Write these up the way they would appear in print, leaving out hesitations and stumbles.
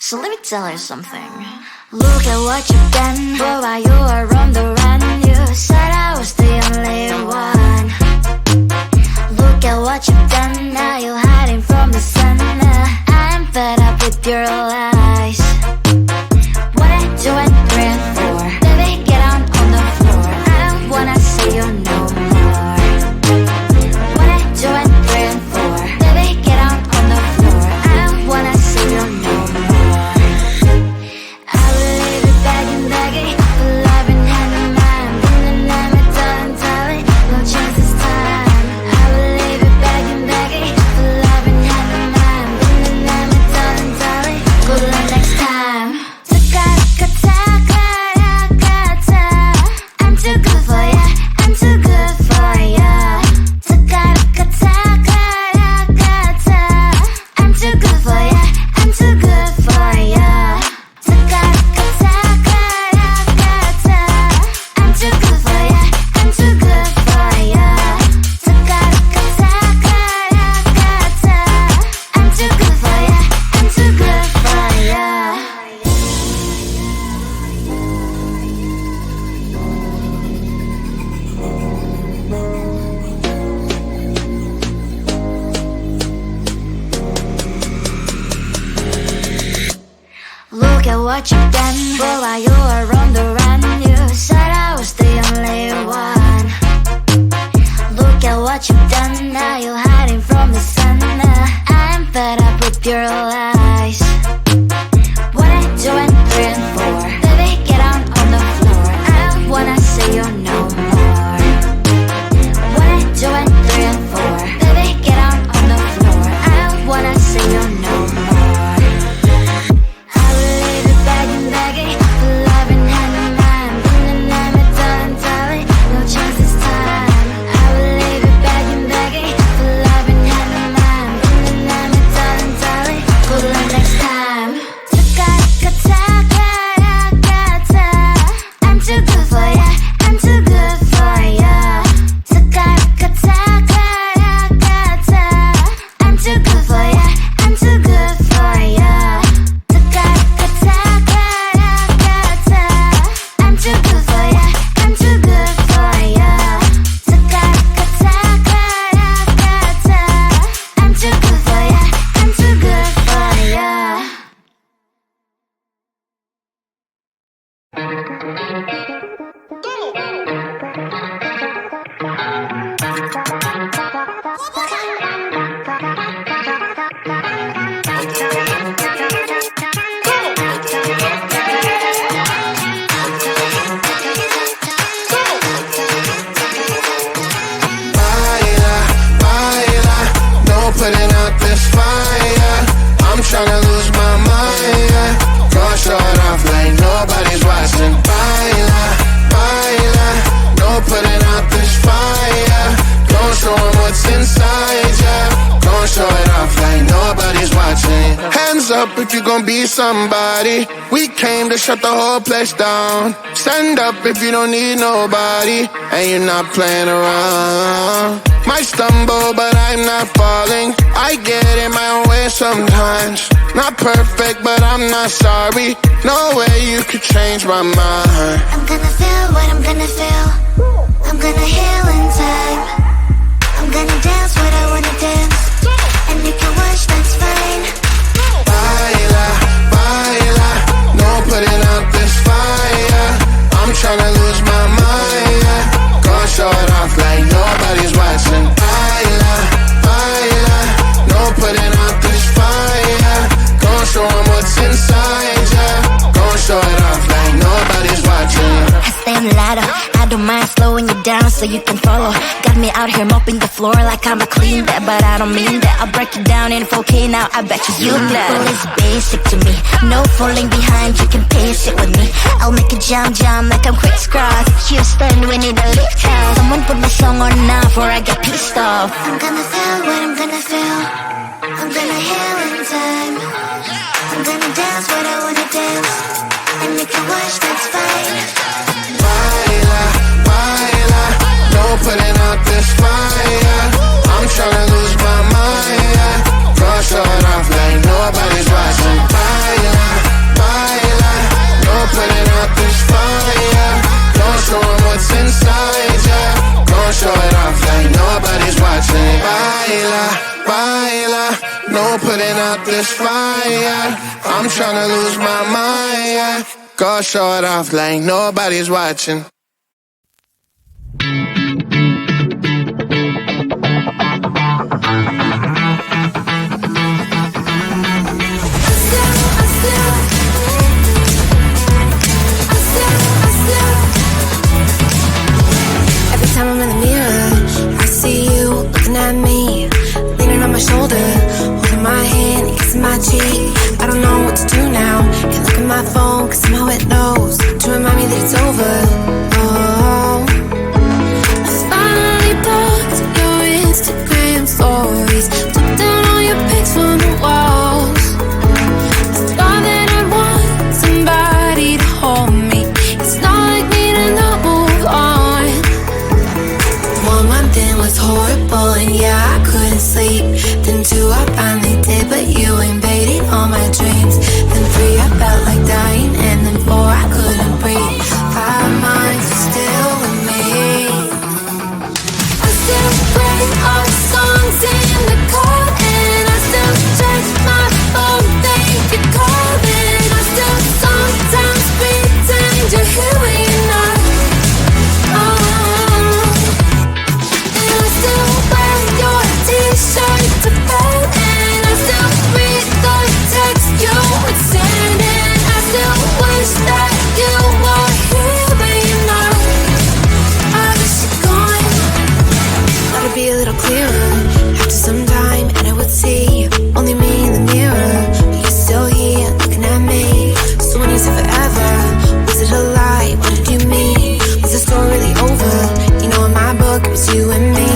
So let me tell you something. Look at what you've done, boy, while you were on the run. You said I was the only one. Look at what you've done, now you're hiding from the sun. I'm fed up with your lies. What I do and 3 and 4, baby, get on the floor. I don't wanna see you no more. What I do and 3 and 4, baby, get on the floor. I don't wanna see you no more. I will leave it begging for love and hand in mine. Been the name it darling, no chance this time. I will leave it begging for love and hand in mine. Been the name it darling, good luck next time. I'm too good for ya, I'm too good for ya. I'm too good for ya, I'm too good for ya. I'm too good for ya, I'm too good for ya. I'm too good for ya, I'm too good for ya. Look at what you've done, boy, while you were on the run. You said I was the only one. Look at what you've done, now you're hiding from the sun. I'm fed up with your lies. What I do and 3 and 4, baby, get on the floor. I don't wanna see you no more. What I do and 3 and 4, baby, get on the floor. I don't wanna see you no more. I will leave it begging for love and hand in mine. Been the name it darling, no chance this time. I will leave it begging for love and hand in mine. Been the name it darling, good luck next time. I'm too good for ya, I'm too good for ya. I'm too good for ya, I'm too good for ya. I'm too good for ya, I'm too good for ya. I'm too good for ya, I'm too good for ya. Putting out this fire, I'm tryna lose my mind, yeah. Gonna show it off like nobody's watching. Baila, baila, no putting out this fire. Gonna show 'em what's inside, yeah. Gonna show it off like nobody's watching. Hands up if you gon' be somebody. We came to shut the whole place down. Stand up if you don't need nobody, and you're not playing around. Might stumble, but I'm not falling. I get in my own way sometimes. Not perfect, but I'm not sorry. No way you could change my mind. I'm gonna feel what I'm gonna feel. I'm gonna heal in time. I'm gonna dance what I wanna dance. And you can watch, that's fine. Baila, baila, no putting out this fire. I'm tryna lose my mind, yeah. Gonna show it off like nobody's watching. Baila, baila, no putting out this fire. Gonna show 'em what's inside, yeah. Gonna show it off like nobody's watching. I stand louder, I don't mind slowing you down so you can follow. Got me out here mopping the floor like I'm a clean that, but I don't mean that. I'll break it down in 4K now, I bet you know. Well, it's basic to me, no falling behind, you can pace it with me. I'll make it jam like I'm crisscross. Houston, we need a lift house. Someone put my song on now before I get pissed off. I'm gonna feel what I'm gonna feel. I'm gonna heal in time. I'm gonna dance what I wanna dance. And you can watch, that's fine. Baila, baila, no putting out this fire. I'm tryna lose my mind, yeah. Gonna show it off like nobody's watching. Baila, putting out this fire. I'm tryna lose my mind, yeah. Go show it off like nobody's watching. Every time I'm in the mirror, I see you looking at me, leaning on my shoulder, holding my hand, kissing my cheek. I don't know what to do now. Can't look at my phone, cause somehow it knows to remind me that it's over. Oh, I finally blocked your Instagram stories, took down all your pics from the walls. I thought that I'd want somebody to hold me. It's not like me to not move on. 1 month in was horrible, and yeah, I couldn't sleep. Then 2, I finally did, but you invaded all my dreams. Then 3, I felt like dying, and then 4, I couldn't breathe. 5 months, you're still with me. I still play our songs in the car, and I still check my phone, think you're calling. I still sometimes pretend you're here when you're not. And I still wear your t-shirt to bed, and I still read the text you would send, and I still wish that you were here but you're not. I wish you're gone. Thought it'd be a little clearer after some time, and I would see only me in the mirror, but you're still here looking at me. So when you said forever, was it a lie? What did you mean? Was the story really over? You know in my book it was you and me.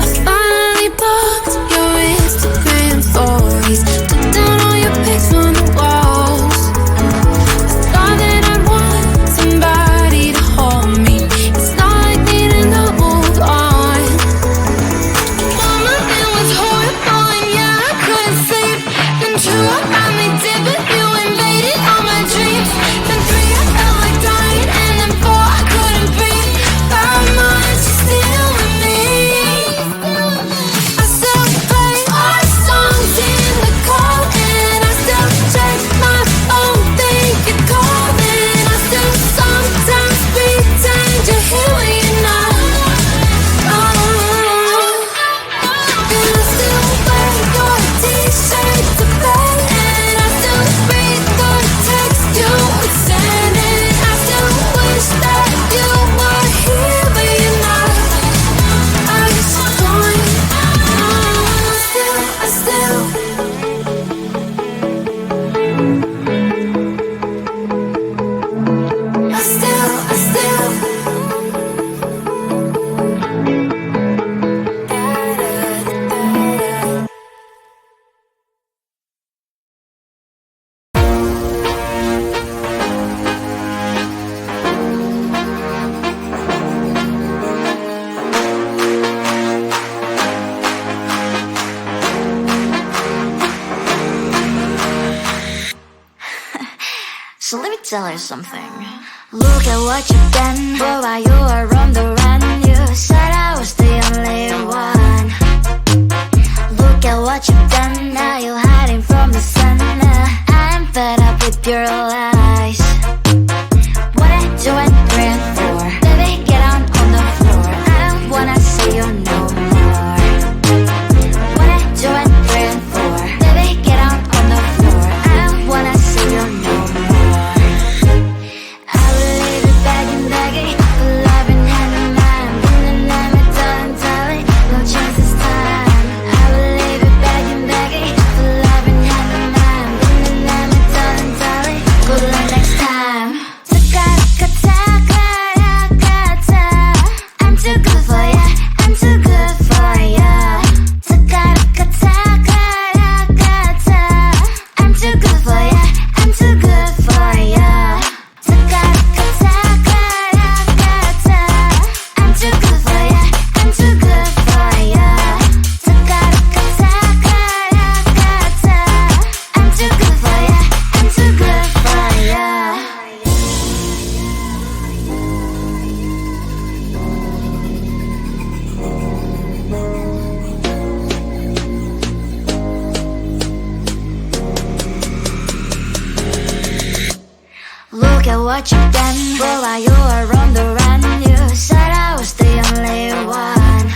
I finally blocked your Instagram stories, took down all your pics from the walls. I thought that I'd want somebody to hold me. It's not like me to not move on. 1 month it was horrible, and yeah, I couldn't sleep. Then 2, I finally did, but you invaded all my dreams. Then 3, I felt like dying, and then 4, I couldn't breathe. 5 months, you're still with me. I still play our songs in the car, and I still check my phone, think you're calling. I still sometimes pretend you're here when you're not. And I still wear your t-shirt to bed, and I still read the text you would send, and I still wish that you were here but you're not. I wish you're gone. I still So let me tell you something. Look at what you've done, boy, while you were on the run. You said I was the only one. Look at what you've done, now you're hiding from the sun. I'm fed up with your lies. What I do and 3 and 4, baby, get on the floor. I don't wanna see you no more. What I do and 3 and 4, baby, get on the floor. I don't wanna see you no more. I will leave it begging, for love and hand in mind. And I'm a darling, no chance this time. I will leave it begging, for love and hand in mind. And I'm a darling, at what you've done. But while you were on the run, you said I was the only one.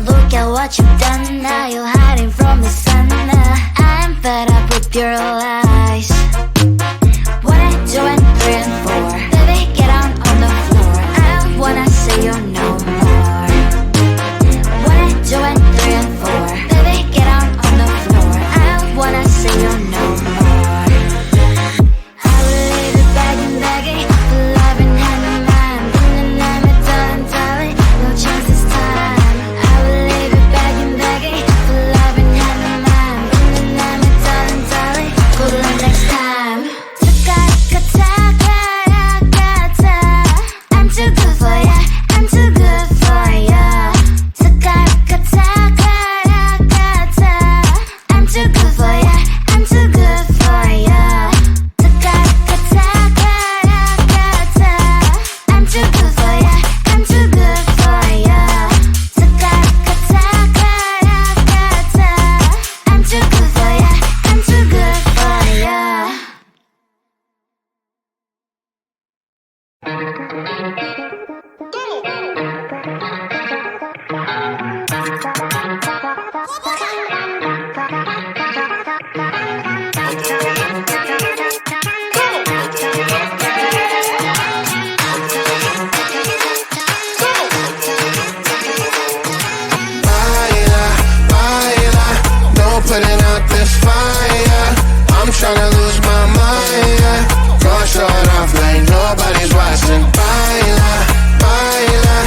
Look at what you've done, now you're hiding from the sun. I'm fed up with your lies. 1, 2, and 3, and 4. Baby, get out on the floor. I wanna see you no more. 1, 2, and 3, and 4. Baby, get out on the floor. I wanna see you no more. I will leave you begging, begging for love and hand in mind. And I'm a darling, darling, no chance this time. I will leave you begging, begging for love and hand in mind. And I'm a darling, darling, good luck next time. I'm too good for ya, I'm too good for ya. I'm too good for ya, I'm too good for ya. I'm too good for ya, I'm too good for ya. I'm too good for ya, I'm too good for ya. Baila, baila, no putting out this fire. I'm tryna lose my mind, yeah. Go short off like nobody's watching. Baila, baila,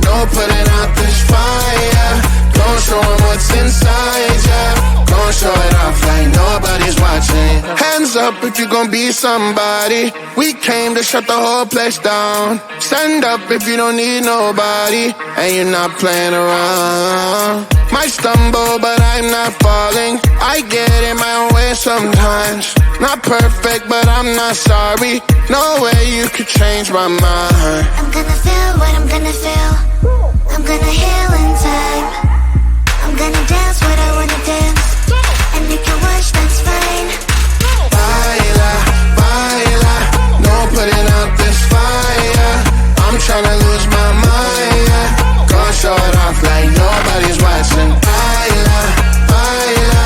no putting out this fire. Don't show 'em what's inside, yeah. Don't show it off like nobody's watching. Hands up if you gon' be somebody. We came to shut the whole place down. Stand up if you don't need nobody and you're not playing around. Might stumble, but I'm not falling. I get in my own way sometimes. Not perfect, but I'm not sorry. No way you could change my mind. I'm gonna feel what I'm gonna feel. I'm gonna heal in time. I'm gonna dance what I wanna dance. And you can watch, that's fine. Baila, baila, no putting out this fire. I'm tryna lose my mind, yeah. Go short off like nobody's watching. Baila, baila,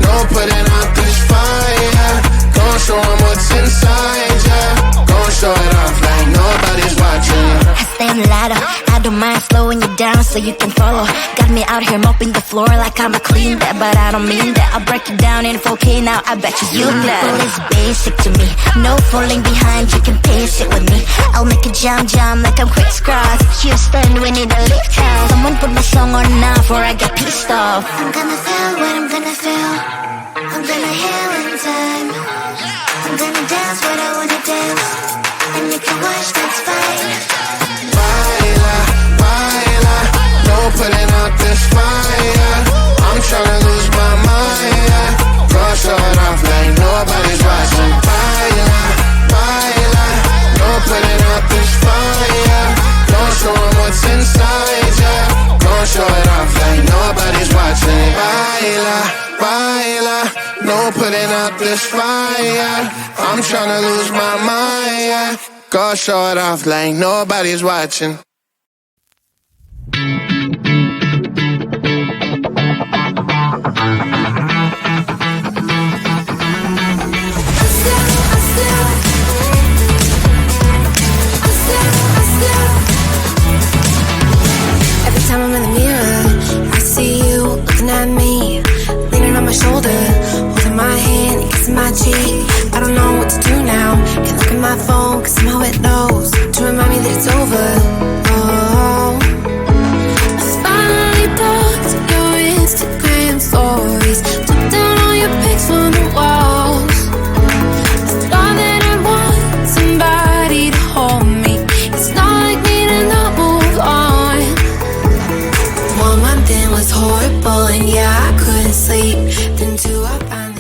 no putting out this fire. Go show 'em what's inside, yeah. Go show it off like nobody's watching. I stay on the ladder, I don't mind slowing you down so you can follow. Got me out here mopping the floor like I'm a clean that, but I don't mean that. I'll break it down in 4K now, I bet you glad. People is basic to me, no falling behind, you can pace it with me. I'll make it jam like I'm quick scratch. Houston, we need a lift house. Someone put my song on now before I get pissed off. I'm gonna feel what I'm gonna feel. I'm gonna heal in time. I'm gonna dance what I wanna dance. And you can watch, that's fine. Baila, baila, no putting out this fire. I'm tryna lose my mind, yeah. Go short off like nobody's watching. Baila, baila, no putting out this fire. Don't show 'em what's inside, yeah. Don't show it off like nobody's watching. Baila, baila, no putting out this fire. I'm tryna lose my mind, yeah. Go show it off like nobody's watching. Every time I'm in the mirror, I see you looking at me, leaning on my shoulder, holding my hand, kissing my cheek. I don't know what to do now. Can't look at my phone, cause somehow it knows to remind me that it's over. Oh, I finally blocked your Instagram stories, took down all your pics on the walls. I thought that I want somebody to hold me. It's not like me to not move on. 1 month in was horrible, and yeah, I couldn't sleep. Then 2, I finally